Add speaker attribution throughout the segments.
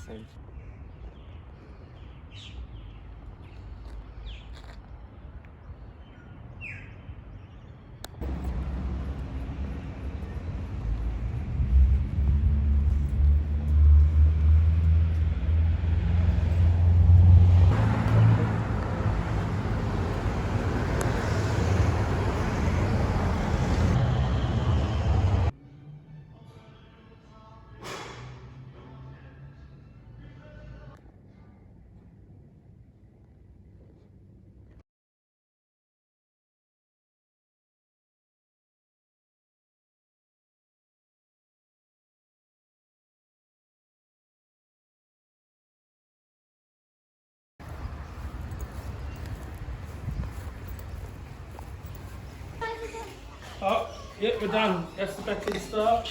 Speaker 1: same. Oh, yep, we're done. That's the back to the start.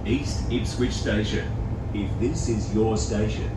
Speaker 2: East Ipswich Station. If this is your station.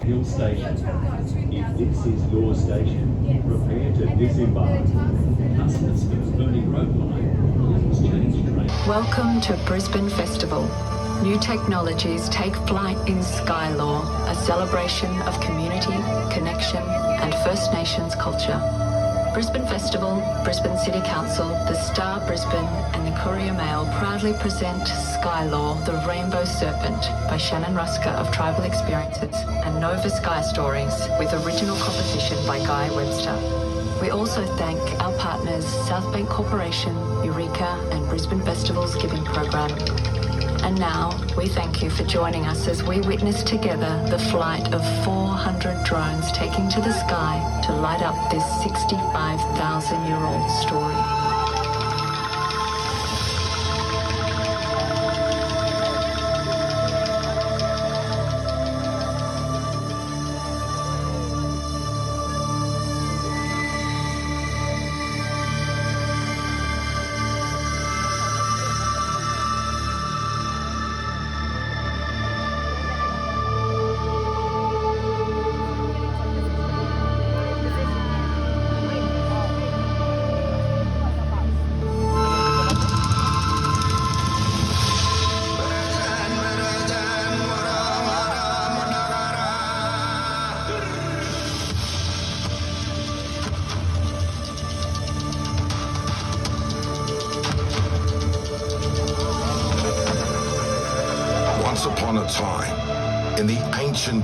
Speaker 2: Hill Station. If this is your station, prepare to disembark. Customers for the Burning Road line, please change train.
Speaker 3: Welcome to Brisbane Festival. New technologies take flight in Skylaw, a celebration of community, connection and First Nations culture. Brisbane Festival, Brisbane City Council, the Star Brisbane and the Courier Mail proudly present Skylaw, the Rainbow Serpent by Shannon Ruska of Tribal Experiences and Nova Sky Stories with original composition by Guy Webster. We also thank our partners South Bank Corporation, Eureka and Brisbane Festival's Giving Program. And now, we thank you for joining us as we witness together the flight of 400 drones taking to the sky to light up this 65,000-year-old story.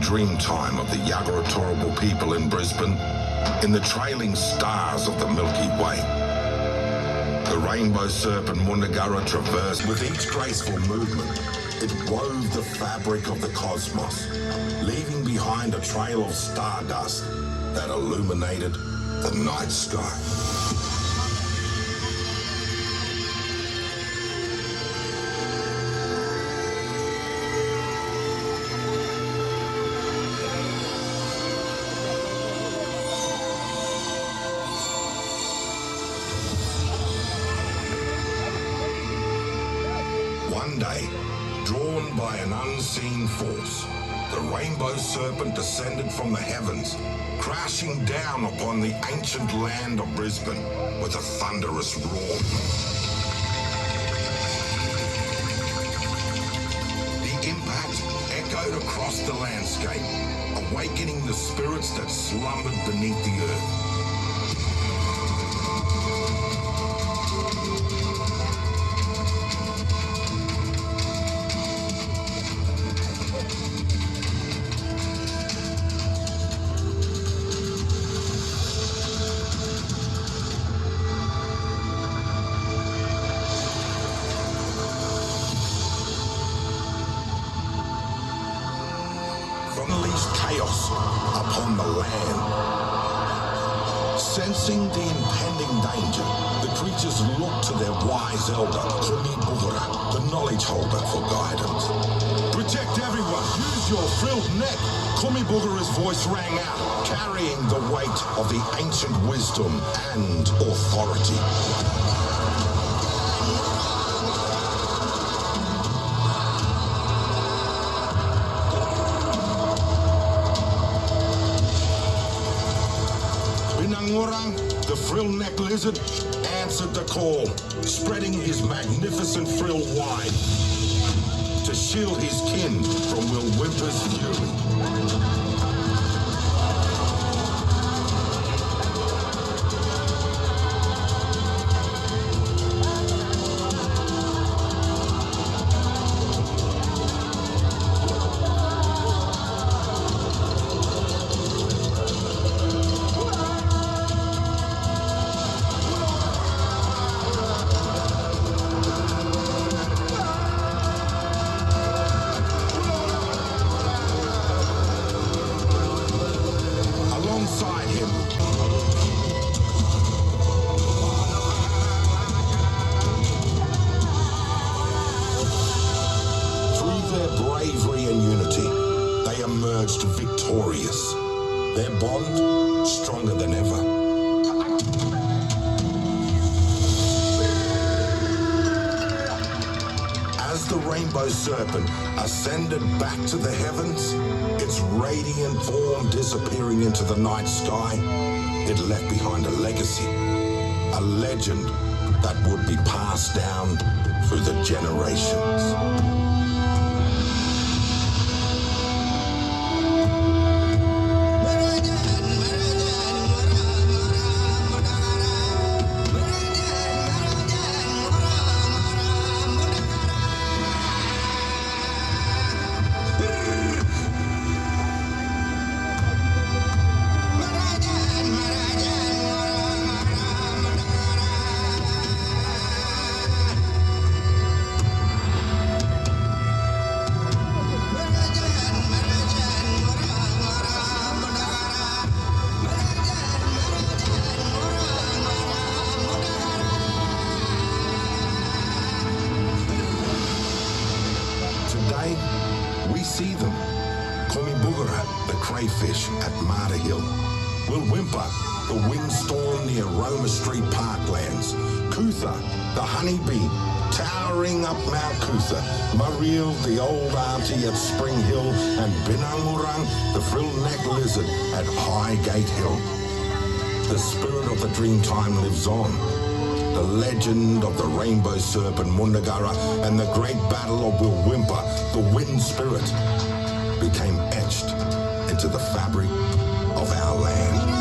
Speaker 4: dream time of the Yagara-Turrbal people in Brisbane, in the trailing stars of the Milky Way. The rainbow serpent Mundagara traversed with each graceful movement. It wove the fabric of the cosmos, leaving behind a trail of stardust that illuminated the night sky. One day, drawn by an unseen force, the rainbow serpent descended from the heavens, crashing down upon the ancient land of Brisbane with a thunderous roar. The impact echoed across the landscape, awakening the spirits that slumbered beneath the earth. Unleashed chaos upon the land. Sensing the impending danger, the creatures looked to their wise elder, Kumi Bugara, the knowledge holder, for guidance. Protect everyone, use your frilled neck. Kumi Bugara's voice rang out, carrying the weight of the ancient wisdom and authority. The frill-neck lizard answered the call, spreading his magnificent frill wide to shield his kin from Will Whimper's fury. Victorious, their bond stronger than ever. As the rainbow serpent ascended back to the heavens, its radiant form disappearing into the night sky, it left behind a legacy, a legend that would be passed down through the generations. We see them. Kumi Bugara, the crayfish at Marta Hill. Will Whimper, the windstorm near Roma Street Parklands. Kutha, the honeybee, towering up Mount Kutha. Mariel, the old auntie at Spring Hill. And Binangurang, the frill-neck lizard at Highgate Hill. The spirit of the Dreamtime lives on. The legend of the rainbow serpent Mundagara and the great battle of Will Whimper, the wind spirit, became etched into the fabric of our land.